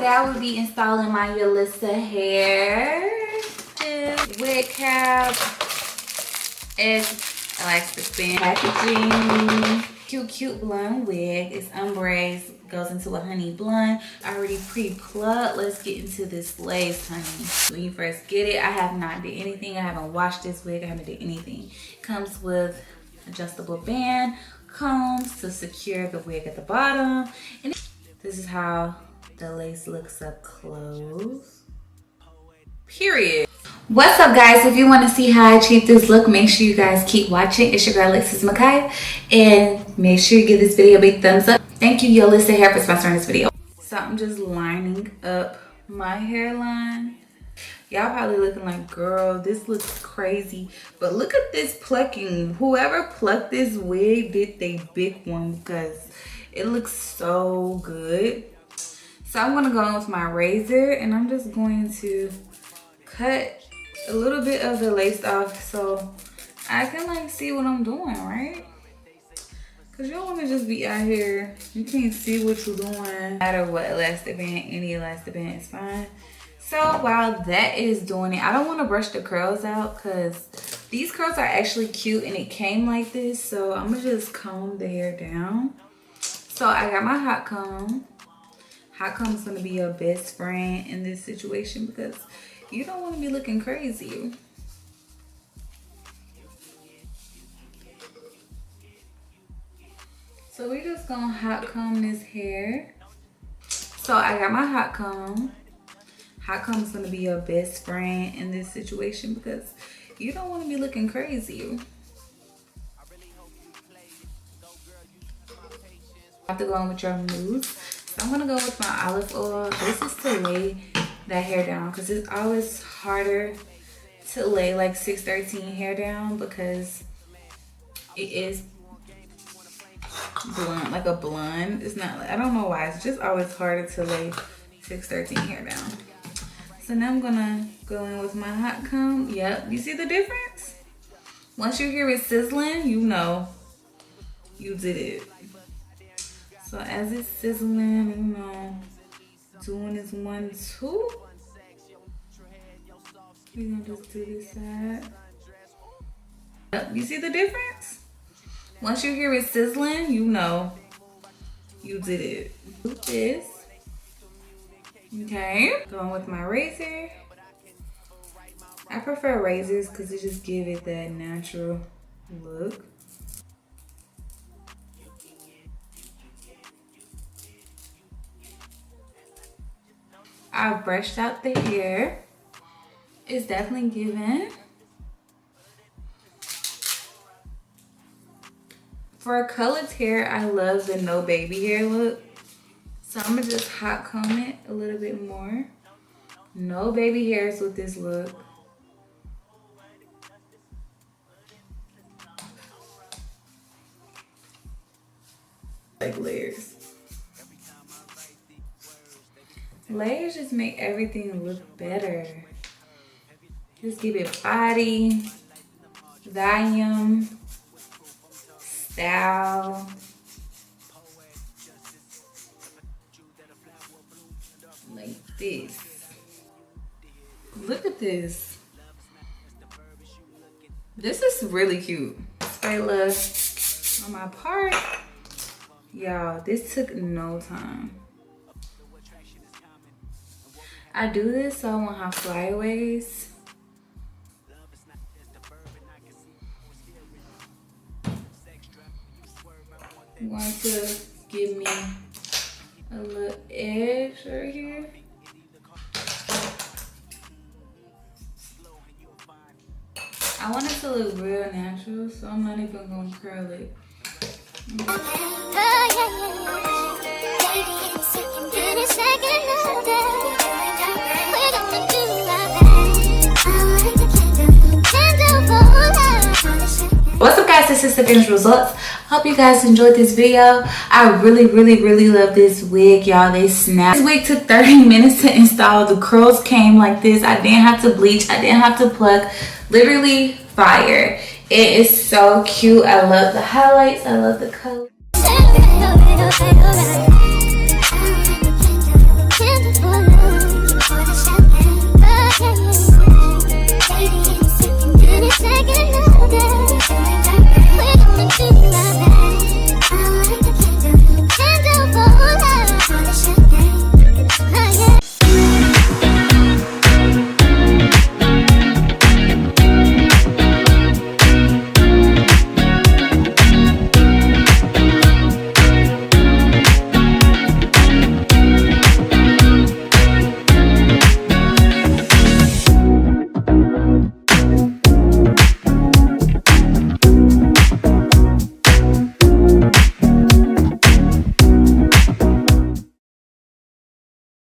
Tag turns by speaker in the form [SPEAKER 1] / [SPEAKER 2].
[SPEAKER 1] today I will be installing my Yolissa hair. This wig cap is elastic band packaging. Cute blonde wig. It's ombre, goes into a honey blonde. I already pre-plucked. Let's get into this lace, honey. When you first get it, I have not did anything. I haven't washed this wig. I haven't did anything. It comes with adjustable band, combs to secure the wig at the bottom, and this is how the lace looks up close. Period. What's up, guys? If you want to see how I achieve this look, make sure you guys keep watching. It's your girl Lexis Makiah, and make sure you give this video a big thumbs up. Thank you, Yolissa Hair, for sponsoring this video. So I'm just lining up my hairline. Y'all probably looking like, girl, this looks crazy, but look at this plucking. Whoever plucked this wig did they big one, because it looks so good. So I'm gonna go in with my razor, and I'm just going to cut a little bit of the lace off so I can like see what I'm doing, right? Because you don't want to just be out here, you can't see what you're doing. No matter what elastic band, any elastic band is fine. So while that is doing it, I don't want to brush the curls out because these curls are actually cute and it came like this. So I'm gonna just comb the hair down. So I got my hot comb. Hot comb is gonna be your best friend in this situation because you don't want to be looking crazy. So we just gonna hot comb this hair. So I got my hot comb. Hot comb is gonna be your best friend in this situation because you don't want to be looking crazy. You have to go in with your mousse. So I'm gonna go with my olive oil. This is to lay that hair down because it's always harder to lay like 613 hair down because it is blunt, like a blonde. It's not, I don't know why, it's just always harder to lay 613 hair down. So now I'm gonna go in with my hot comb. Yep, you see the difference? Once you hear it sizzling, you know you did it. So as it's sizzling, you know, doing this 1, 2. We're gonna just do this side. Yep, you see the difference? Once you hear it sizzling, you know you did it. Do this. Okay, going with my razor. I prefer razors because it just give it that natural look. I brushed out the hair. It's definitely giving. For a colored hair, I love the no baby hair look. So I'm gonna just hot comb it a little bit more. No baby hairs with this look. Like layers. Layers just make everything look better. Just give it body, volume, style. Like this. Look at this. This is really cute. Spatula on my part. Y'all, this took no time. I do this so I won't have flyaways. I'm going to give me a little edge right here. I want it to look real natural, so I'm not even going to curl it. What's up, guys? This is the finished results. Hope you guys enjoyed this video. I really love this wig, y'all. They snap. This wig took 30 minutes to install. The curls came like this. I didn't have to bleach. I didn't have to pluck. Literally fire. It is so cute. I love the highlights. I love the color.